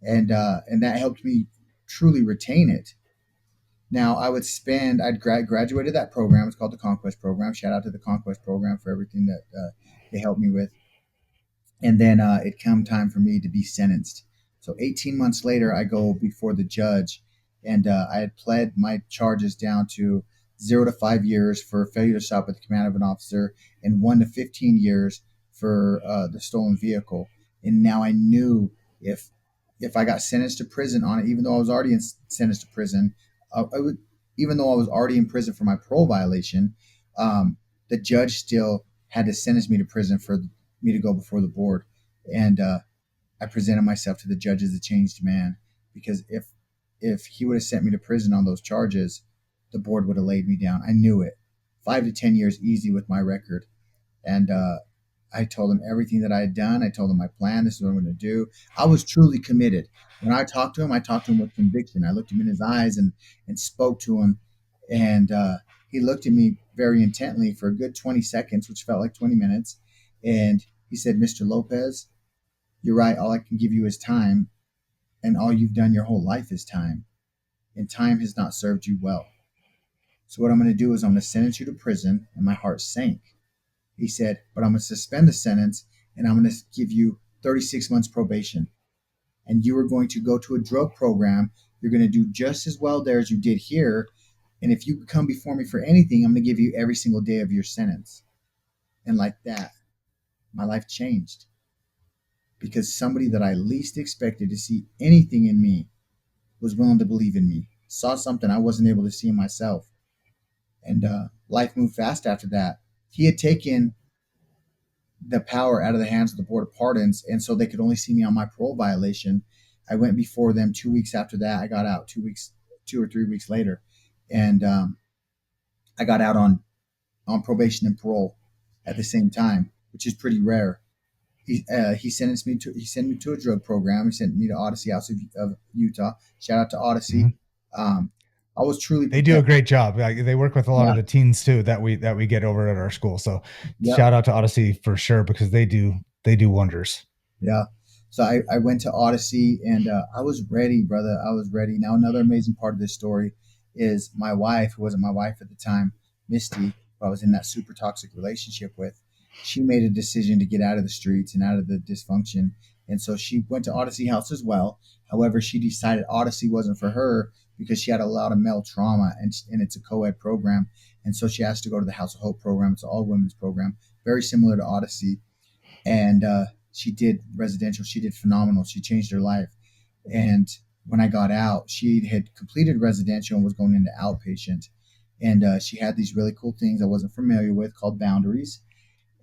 and that helped me truly retain it. Now I'd graduated that program. It's called the Conquest Program. Shout out to the Conquest Program for everything that they helped me with. And then it come time for me to be sentenced. So 18 months later, I go before the judge, and I had pled my charges down to 0 to 5 years for failure to stop at the command of an officer, and 1 to 15 years for the stolen vehicle. And now I knew if I got sentenced to prison on it, even though I was already sentenced to prison, even though I was already in prison for my parole violation, the judge still had to sentence me to prison for me to go before the board. And I presented myself to the judge as a changed man, because if he would have sent me to prison on those charges, the board would have laid me down. I knew it. 5 to 10 years easy with my record. And I told him everything that I had done. I told him my plan. This is what I'm going to do. I was truly committed. When I talked to him, I talked to him with conviction. I looked him in his eyes and spoke to him. And he looked at me very intently for a good 20 seconds, which felt like 20 minutes. And he said, Mr. Lopez, you're right. All I can give you is time. And all you've done your whole life is time. And time has not served you well. So what I'm going to do is I'm going to sentence you to prison. And my heart sank. He said, but I'm going to suspend the sentence, and I'm going to give you 36 months probation. And you are going to go to a drug program. You're going to do just as well there as you did here. And if you come before me for anything, I'm going to give you every single day of your sentence. And like that, my life changed, because somebody that I least expected to see anything in me was willing to believe in me, saw something I wasn't able to see in myself. And life moved fast after that. He had taken the power out of the hands of the Board of Pardons, and so they could only see me on my parole violation. I went before them 2 weeks after that. I got out 2 or 3 weeks later, and I got out on probation and parole at the same time, which is pretty rare. He sent me to a drug program. He sent me to Odyssey House of Utah. Shout out to Odyssey. Mhm. I was truly They do a prepared. great job. Like, they work with a lot Yeah, of the teens too that we get over at our school. So yeah, shout out to Odyssey for sure, because they do wonders. yeah. So I went to Odyssey, and I was ready, brother. I was ready. Now, another amazing part of this story is my wife, who wasn't my wife at the time, Misty, who I was in that super toxic relationship with. She made a decision to get out of the streets and out of the dysfunction. And so she went to Odyssey House as well. However, she decided Odyssey wasn't for her because she had a lot of male trauma, and it's a co ed program. And so she asked to go to the House of Hope program. It's an all women's program, very similar to Odyssey. And she did residential. She did phenomenal. She changed her life. And when I got out, she had completed residential and was going into outpatient. And she had these really cool things I wasn't familiar with called boundaries.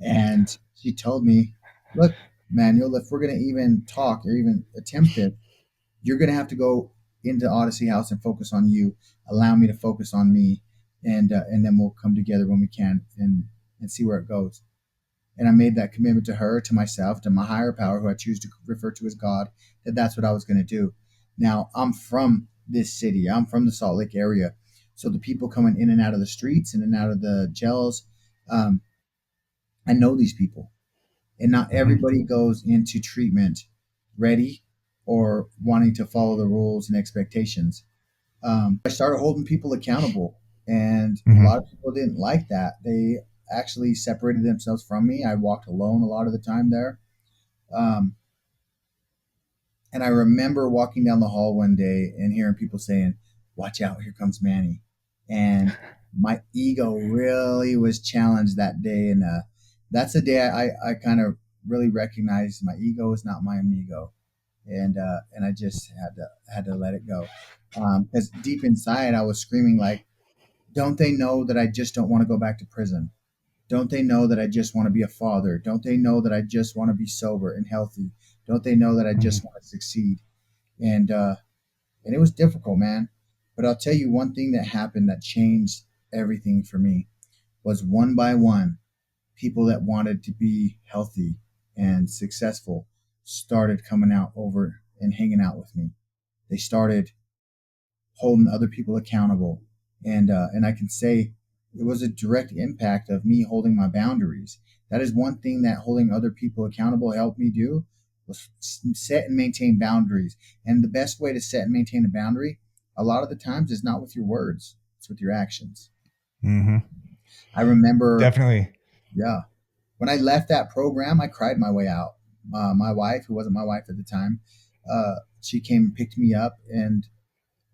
And she told me, look, Manuel, if we're going to even talk or even attempt it, you're going to have to go into Odyssey House and focus on you. Allow me to focus on me. And then we'll come together when we can and see where it goes. And I made that commitment to her, to myself, to my higher power, who I choose to refer to as God, that that's what I was going to do. Now, I'm from this city. I'm from the Salt Lake area. So the people coming in and out of the streets, in and out of the jails, um, I know these people. And not Mhm. everybody goes into treatment ready or wanting to follow the rules and expectations. I started holding people accountable, and a lot Mhm. of people didn't like that. They actually separated themselves from me. I walked alone a lot of the time there. Um, and I remember walking down the hall one day and hearing people saying, "Watch out, here comes Manny." And my ego really was challenged that day. And that's the day I kind of really recognized my ego is not my amigo. And I just had to let it go. Because deep inside, I was screaming like, don't they know that I just don't want to go back to prison? Don't they know that I just want to be a father? Don't they know that I just want to be sober and healthy? Don't they know that I Mhm. just want to succeed? And and it was difficult, man. But I'll tell you one thing that happened that changed everything for me was one by one, people that wanted to be healthy and successful started coming out over and hanging out with me. They started holding other people accountable, and I can say it was a direct impact of me holding my boundaries. That is one thing that holding other people accountable helped me do, was set and maintain boundaries. And the best way to set and maintain a boundary, a lot of the times, is not with your words; it's with your actions. Hmm. I remember, Definitely. yeah, when I left that program, I cried my way out. My wife, who wasn't my wife at the time, she came and picked me up, and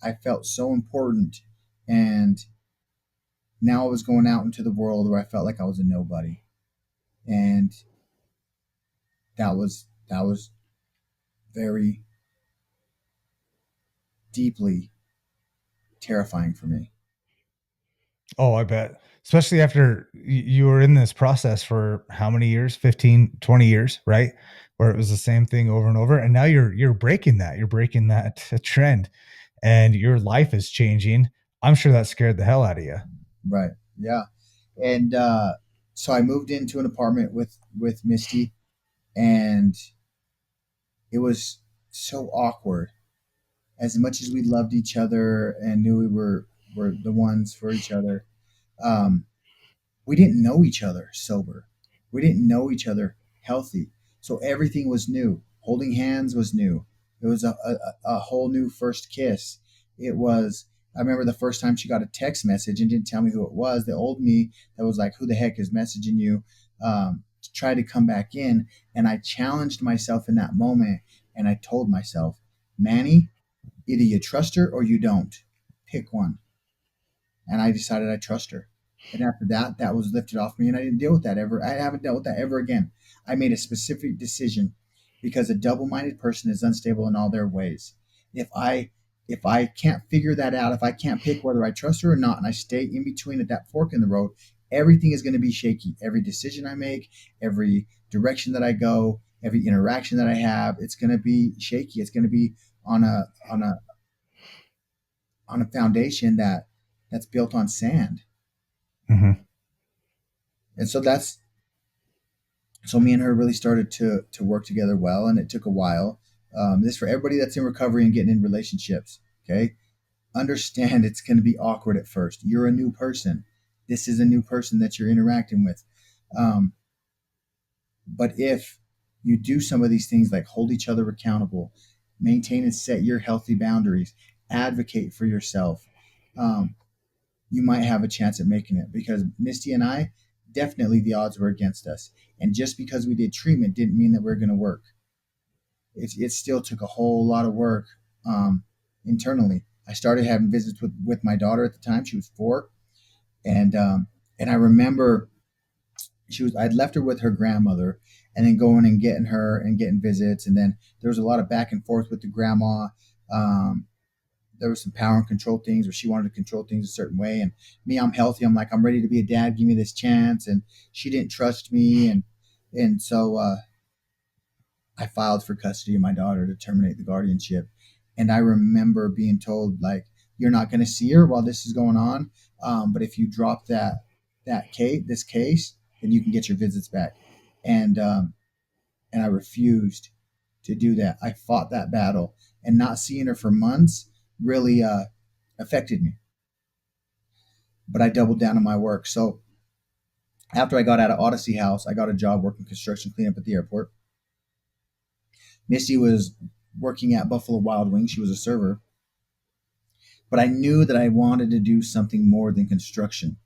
I felt so important. And now I was going out into the world where I felt like I was a nobody, and that was very deeply terrifying for me. Oh, I bet. Especially after you were in this process for how many years? 15, 20 years, right? Where it was the same thing over and over. And now you're breaking that. You're breaking that trend and your life is changing. I'm sure that scared the hell out of you. Right? Yeah. And so I moved into an apartment with Misty, and it was so awkward. As much as we loved each other and knew we were the ones for each other, um, we didn't know each other sober. We didn't know each other healthy. So everything was new. Holding hands was new. It was a whole new first kiss. It was, I remember the first time she got a text message and didn't tell me who it was. The old me that was like, who the heck is messaging you? To try to come back in. And I challenged myself in that moment, and I told myself, Manny, either you trust her or you don't. Pick one. And I decided I trust her. And after that, that was lifted off me, and I didn't deal with that ever. I haven't dealt with that ever again. I made a specific decision, because a double-minded person is unstable in all their ways. If I if I can't figure that out, if I can't pick whether I trust her or not, and I stay in between at that fork in the road, everything is going to be shaky. Every decision I make, every direction that I go, every interaction that I have, it's going to be shaky. It's going to be on a foundation that's built on sand. Hmm. And so me and her really started to work together well, and it took a while. This for everybody that's in recovery and getting in relationships. Okay, understand it's going to be awkward at first. You're a new person. This is a new person that you're interacting with. Um, but if you do some of these things, like hold each other accountable, maintain and set your healthy boundaries, advocate for yourself, um, you might have a chance at making it, because Misty and I, definitely the odds were against us. And just because we did treatment didn't mean that we are going to work. It still took a whole lot of work, um, internally. I started having visits with my daughter at the time. She was 4. And I remember I'd left her with her grandmother, and then going and getting her and getting visits. And then there was a lot of back and forth with the grandma. Um, there was some power and control things where she wanted to control things a certain way, and me, I'm healthy, I'm like, I'm ready to be a dad, give me this chance. And she didn't trust me, and so I filed for custody of my daughter to terminate the guardianship. And I remember being told, like, you're not going to see her while this is going on, but if you drop this case, then you can get your visits back. And um, and I refused to do that. I fought that battle, and not seeing her for months really affected me. But I doubled down on my work. So after I got out of Odyssey House, I got a job working construction cleanup at the airport. Misty was working at Buffalo Wild Wings. She was a server. But I knew that I wanted to do something more than construction.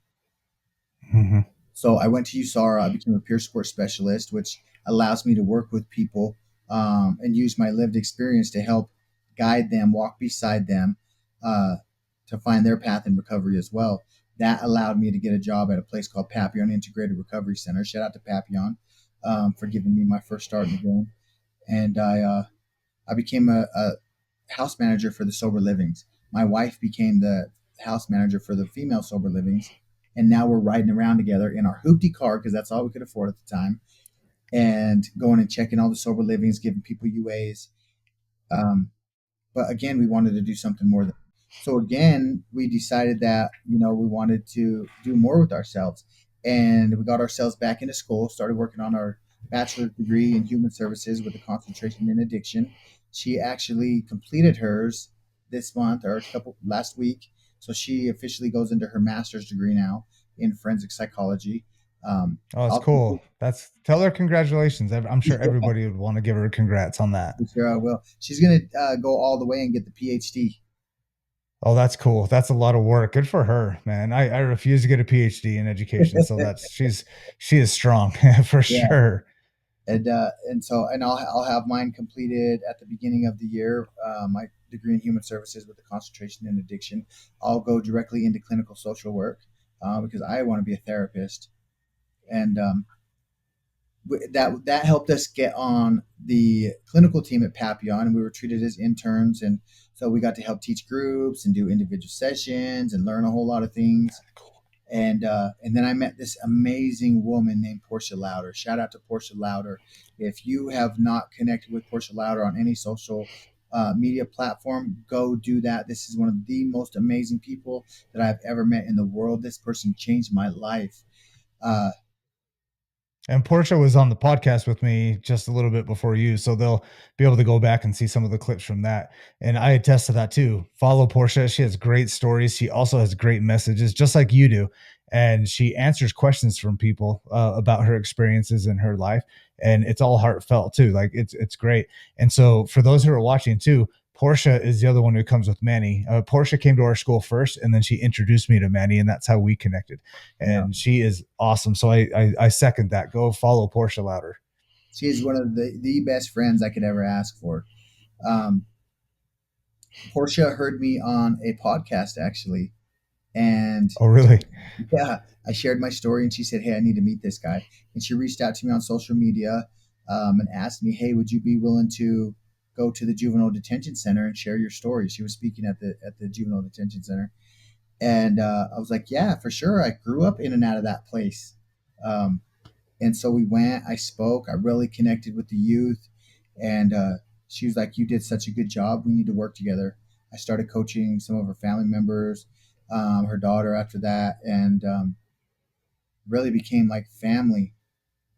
Hmm. So I went to USARA. I became a peer support specialist, which allows me to work with people, and use my lived experience to help guide them, walk beside them, uh, to find their path in recovery as well. That allowed me to get a job at a place called Papillon Integrated Recovery Center. Shout out to Papillon, for giving me my first start in the game. And I became a house manager for the sober livings. My wife became the house manager for the female sober livings, and now we're riding around together in our hoopty car, because that's all we could afford at the time, and going and checking all the sober livings, giving people UAs. Um, but again, we wanted to do something more. So again, we decided that we wanted to do more with ourselves. and we got ourselves back into school, started working on our bachelor's degree in human services with a concentration in addiction. She actually completed hers this month or a couple last week. So she officially goes into her master's degree now in forensic psychology. Oh, it's I'll cool. That's Tell her congratulations. I'm sure everybody would want to give her congrats on that. sure I will. She's going to go all the way and get the PhD. Oh, that's cool. That's a lot of work. Good for her, man. I refuse to get a PhD in education, so she is strong for Yeah. sure. And I'll have mine completed at the beginning of the year. My degree in human services with a concentration in addiction. I'll go directly into clinical social work because I want to be a therapist, and that helped us get on the clinical team at Papillon, and we were treated as interns, and so we got to help teach groups and do individual sessions and learn a whole lot of things. And then I met this amazing woman named Portia Louder. Shout out to Portia Louder. If you have not connected with Portia Louder on any social media platform, go do that. This is one of the most amazing people that I've ever met in the world. This person changed my life. Uh, And Portia was on the podcast with me just a little bit before you, so they'll be able to go back and see some of the clips from that. And I attest to that too. Follow Portia; she has great stories. She also has great messages, just like you do. And she answers questions from people about her experiences in her life, and it's all heartfelt too. Like it's great. And so for those who are watching too, Portia is the other one who comes with Manny. Portia came to our school first, and then she introduced me to Manny, and that's how we connected. you know, And she is awesome. So I second that. Go follow Portia Louder. she is one of the best friends I could ever ask for. Um, Portia heard me on a podcast actually, and Oh, really? yeah, I shared my story, and she said, "Hey, I need to meet this guy." And she reached out to me on social media and asked me, "Hey, would you be willing to go to the juvenile detention center and share your story?" She was speaking at the juvenile detention center, and I was like, "Yeah, for sure." I grew up in and out of that place, um, and so we went. I spoke. I really connected with the youth, and she was like, "You did such a good job. We need to work together." I started coaching some of her family members, her daughter after that, and really became like family.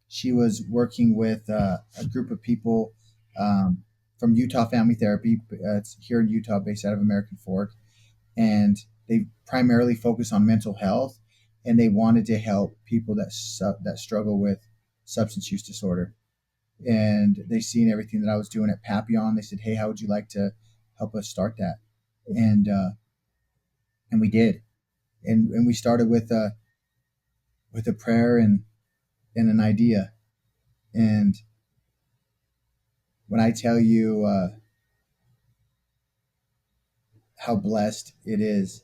She was working with a group of people from Utah Family Therapy. It's here in Utah, based out of American Fork, and they primarily focus on mental health. And they wanted to help people that struggle with substance use disorder. And they seen everything that I was doing at Papillon. They said, "Hey, how would you like to help us start that?" And and we did. And we started with a prayer and an idea. And when I tell you how blessed it is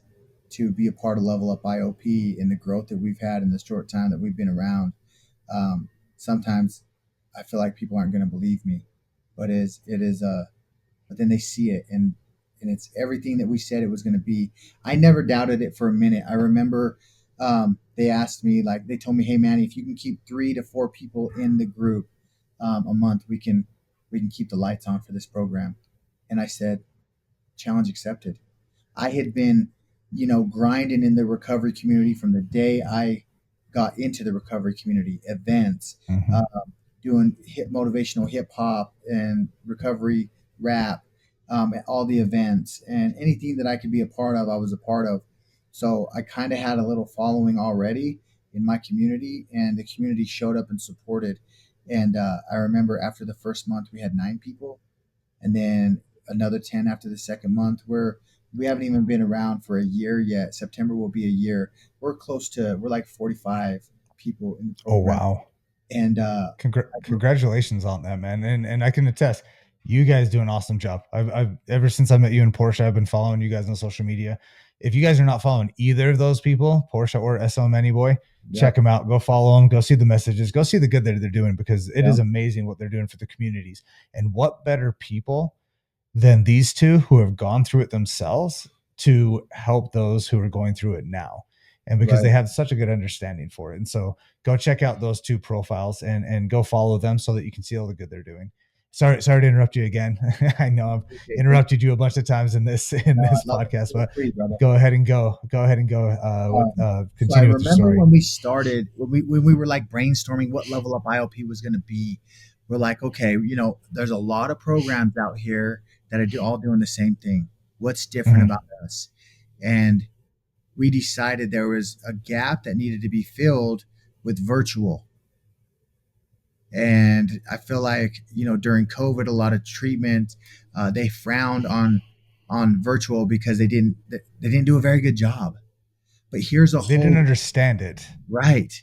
to be a part of Level Up IOP and the growth that we've had in the short time that we've been around, sometimes I feel like people aren't going to believe me, but but then they see it, and it's everything that we said it was going to be. I never doubted it for a minute. I remember they asked me, like, they told me, "Hey, Manny, if you can keep 3 to 4 people in the group a month, we can keep the lights on for this program." And I said, "Challenge accepted." I had been, grinding in the recovery community from the day I got into the recovery community, events, Mm-hmm. uh, doing motivational hip hop and recovery rap, at all the events, and anything that I could be a part of, I was a part of. So I kind of had a little following already in my community, and the community showed up and supported. And I remember after the first month, we had 9 people, and then another 10 after the second month. We haven't even been around for a year yet. September will be a year. We're like 45 people in the Oh, program. wow. And Congratulations on that, man. And I can attest, you guys do an awesome job. I've ever since I met you and Portia, I've been following you guys on social media. If you guys are not following either of those people, Portia or SL Manny Boy, yeah, check them out. Go follow them. Go see the messages. Go see the good that they're doing, because it yeah, is amazing what they're doing for the communities. And what better people than these two who have gone through it themselves to help those who are going through it now, and because they right. have such a good understanding for it. And so go check out those two profiles and go follow them so that you can see all the good they're doing. sorry to interrupt you again. I know I've Appreciate it. interrupted you a bunch of times in this Love podcast, feel but free, brother. go ahead and go ahead and go with So I continue with your remember story. when we started, when we were like brainstorming what level up IOP was going to be. We're like, okay, there's a lot of programs out here that are all doing the same thing. What's different Hmm. about us? And we decided there was a gap that needed to be filled with virtual. And I feel like during COVID, a lot of treatment they frowned on virtual because they didn't do a very good job. But here's a They didn't whole understand it. right.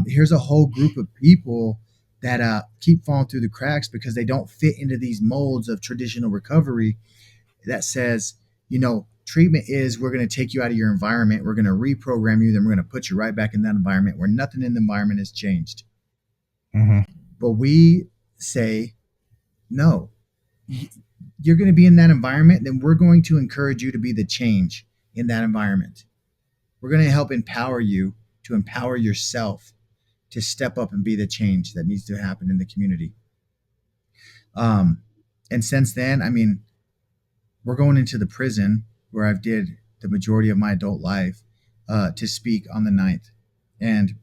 Here's a whole group of people that keep falling through the cracks because they don't fit into these molds of traditional recovery that says, treatment is we're going to take you out of your environment, we're going to reprogram you, then we're going to put you right back in that environment where nothing in the environment has changed. Hmm. But we say, no, you're going to be in that environment, then we're going to encourage you to be the change in that environment. We're going to help empower you to empower yourself to step up and be the change that needs to happen in the community. Um, and since then, I mean, we're going into the prison where I've did the majority of my adult life to speak on the 9th. And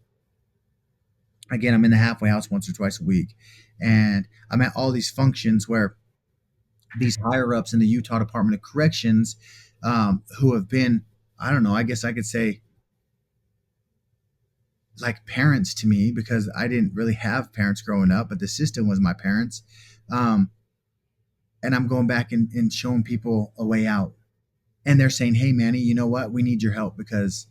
again, I'm in the halfway house once or twice a week. And I'm at all these functions where these higher ups in the Utah Department of Corrections who have been, I don't know, I guess I could say like parents to me because I didn't really have parents growing up, but the system was my parents. Um, and I'm going back and showing people a way out. And they're saying, hey, Manny, you know what? We need your help because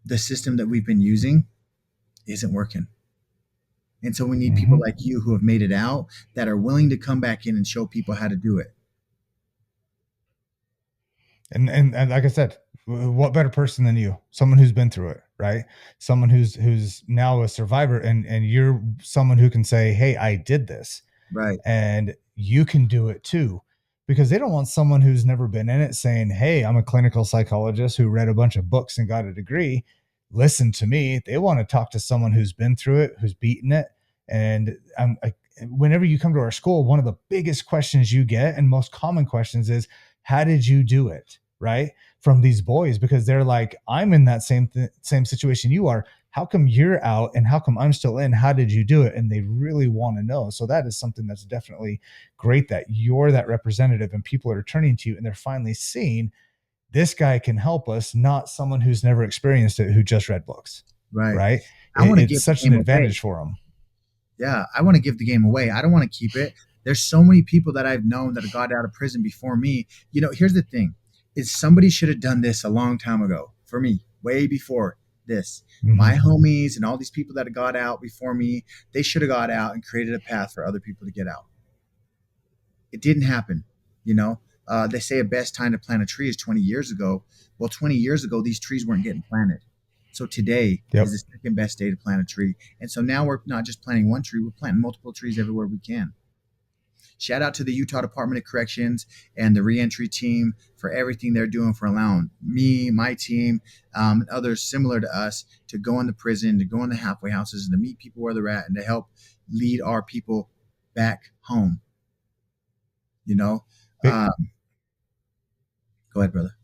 the system that we've been using isn't working. And so we need people Hmm. like you who have made it out that are willing to come back in and show people how to do it. And like I said, what better person than you? Someone who's been through it, right? Someone who's now a survivor, and you're someone who can say, "Hey, I did this." Right. And you can do it too, because they don't want someone who's never been in it saying, hey, I'm a clinical psychologist who read a bunch of books and got a degree, listen to me. They want to talk to someone who's been through it, who's beaten it. And whenever you come to our school, one of the biggest questions you get and most common questions is, how did you do it, right, from these boys? Because they're like, I'm in that same situation you are. How come you're out and how come I'm still in? How did you do it? And they really want to know. So that is something that's definitely great, that you're that representative and people are turning to you and they're finally seeing this guy can help us, not someone who's never experienced it, who just read books, Right. right? I want to It's give the such an game away. advantage for them. Yeah, I want to give the game away. I don't want to keep it. There's so many people that I've known that have got out of prison before me. Here's the thing: is somebody should have done this a long time ago for me, way before this. Hmm. My homies and all these people that have got out before me, they should have got out and created a path for other people to get out. It didn't happen. You know, they say a best time to plant a tree is 20 years ago. Well, 20 years ago, these trees weren't getting planted. So today is Yep. the second best day to plant a tree. And so now we're not just planting one tree, we're planting multiple trees everywhere we can. Shout out to the Utah Department of Corrections and the reentry team for everything they're doing for allowing me, my team, and others similar to us to go in the prison, to go in the halfway houses, and to meet people where they're at, and to help lead our people back home. You know, Big, uh, go ahead, brother.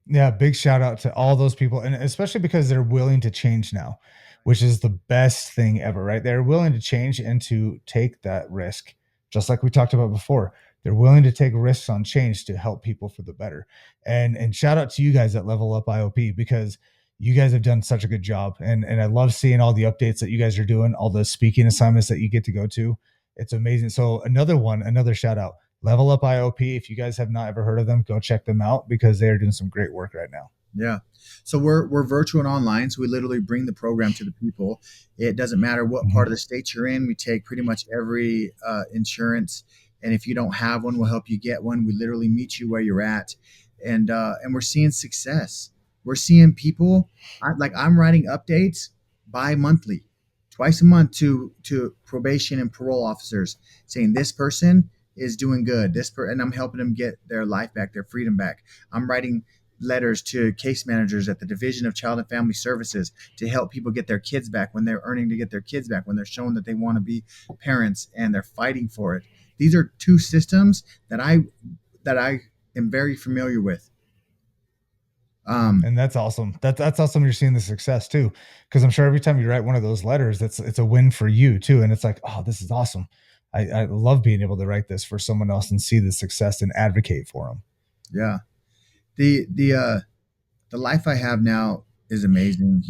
Yeah, big shout out to all those people, and especially because they're willing to change now, which is the best thing ever, right? They're willing to change and to take that risk, just like we talked about before. They're willing to take risks on change to help people for the better. And shout out to you guys at Level Up IOP, because you guys have done such a good job, and I love seeing all the updates that you guys are doing, all the speaking assignments that you get to go to. It's amazing. So another shout out, Level Up IOP. If you guys have not ever heard of them, go check them out because they are doing some great work right now. Yeah. So we're virtual and online. So we literally bring the program to the people. It doesn't matter what part Mhm. of the state you're in. We take pretty much every insurance, and if you don't have one, we'll help you get one. We literally meet you where you're at, and we're seeing success. We're seeing people. I'm writing updates bi-monthly, twice a month to probation and parole officers, saying this person is doing good. And I'm helping them get their life back, their freedom back. I'm writing letters to case managers at the Division of Child and Family Services to help people get their kids back when they're earning to get their kids back, when they're showing that they want to be parents and they're fighting for it. These are two systems that I am very familiar with. Um, And that's awesome. That's awesome. You're seeing the success too, because I'm sure every time you write one of those letters, it's a win for you too. And it's like, oh, this is awesome. I love being able to write this for someone else and see the success and advocate for them. yeah, the life I have now is amazing.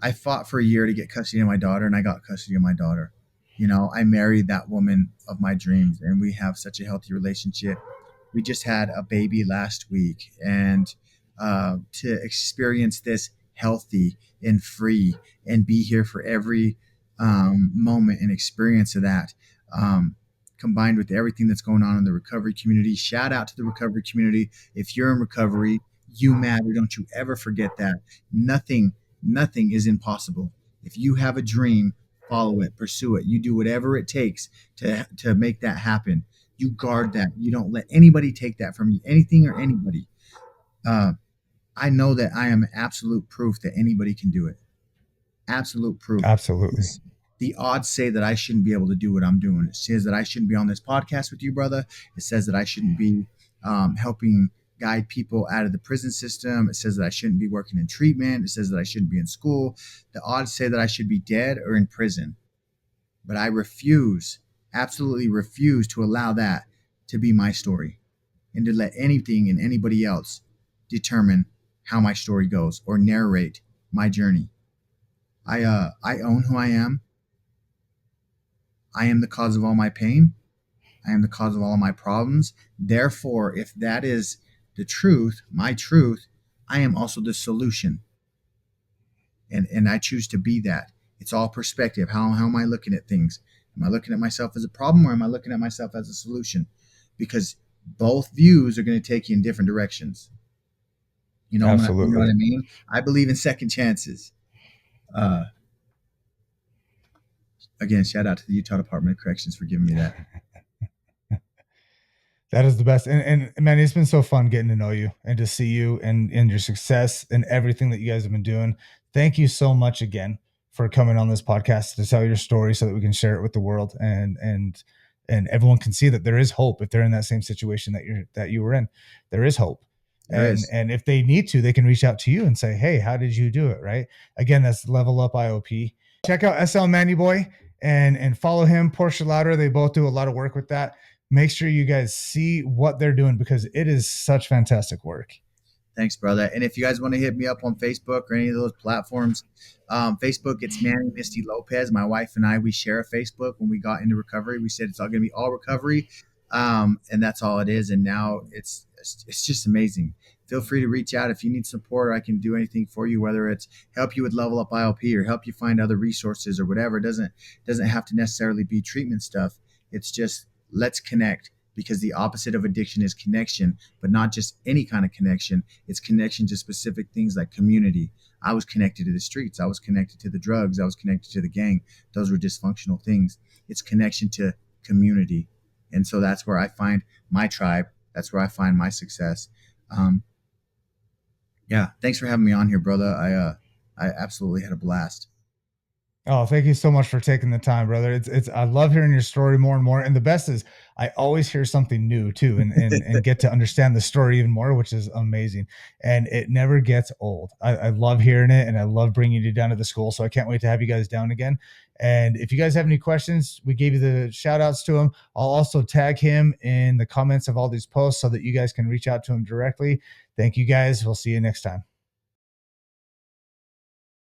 I fought for a year to get custody of my daughter, and I got custody of my daughter. I married that woman of my dreams, and we have such a healthy relationship. We just had a baby last week, and to experience this healthy and free and be here for every moment and experience of that, um, combined with everything that's going on in the recovery community. Shout out to the recovery community. If you're in recovery, you matter. Don't you ever forget that. Nothing is impossible. If you have a dream, follow it, pursue it. You do whatever it takes to make that happen. You guard that. You don't let anybody take that from you, anything or anybody. Uh, I know that I am absolute proof that anybody can do it. Absolute proof. Absolutely. It's, the odds say that I shouldn't be able to do what I'm doing. It says that I shouldn't be on this podcast with you, brother. It says that I shouldn't be helping guide people out of the prison system. It says that I shouldn't be working in treatment. It says that I shouldn't be in school. The odds say that I should be dead or in prison. But I refuse, absolutely refuse to allow that to be my story and to let anything and anybody else determine how my story goes or narrate my journey. I own who I am. I am the cause of all my pain. I am the cause of all my problems. Therefore, if that is the truth, my truth, I am also the solution. And I choose to be that. It's all perspective. How am I looking at things? Am I looking at myself as a problem, or am I looking at myself as a solution? Because both views are going to take you in different directions. You know what Absolutely. I mean? I believe in second chances. Uh, Again, shout out to the Utah Department of Corrections for giving me that. That is the best. And man, it's been so fun getting to know you and to see you and your success and everything that you guys have been doing. Thank you so much again for coming on this podcast to tell your story so that we can share it with the world and everyone can see that there is hope if they're in that same situation that you were in. There is hope. There is. And if they need to, they can reach out to you and say, "Hey, how did you do it?" Right? Again, that's Level Up IOP. Check out SL Manny Boy and follow him. Portia Louder, they both do a lot of work with that. Make sure you guys see what they're doing because it is such fantastic work. Thanks, brother. And if you guys want to hit me up on Facebook or any of those platforms, Facebook, it's Manny Misty Lopez. My wife and I, we share a Facebook. When we got into recovery, we said it's all going to be all recovery, and that's all it is. And now it's just amazing. Feel free to reach out if you need support, or I can do anything for you, whether it's help you with Level Up ILP or help you find other resources or whatever. It doesn't have to necessarily be treatment stuff. It's just let's connect, because the opposite of addiction is connection, but not just any kind of connection. It's connection to specific things like community. I was connected to the streets. I was connected to the drugs. I was connected to the gang. Those were dysfunctional things. It's connection to community. And so that's where I find my tribe. That's where I find my success. Yeah. Thanks for having me on here, brother. I absolutely had a blast. Oh, thank you so much for taking the time, brother. It's I love hearing your story more and more. And the best is I always hear something new too and get to understand the story even more, which is amazing. And it never gets old. I love hearing it and I love bringing you down to the school. So I can't wait to have you guys down again. And if you guys have any questions, we gave you the shout outs to him. I'll also tag him in the comments of all these posts so that you guys can reach out to him directly. Thank you guys. We'll see you next time.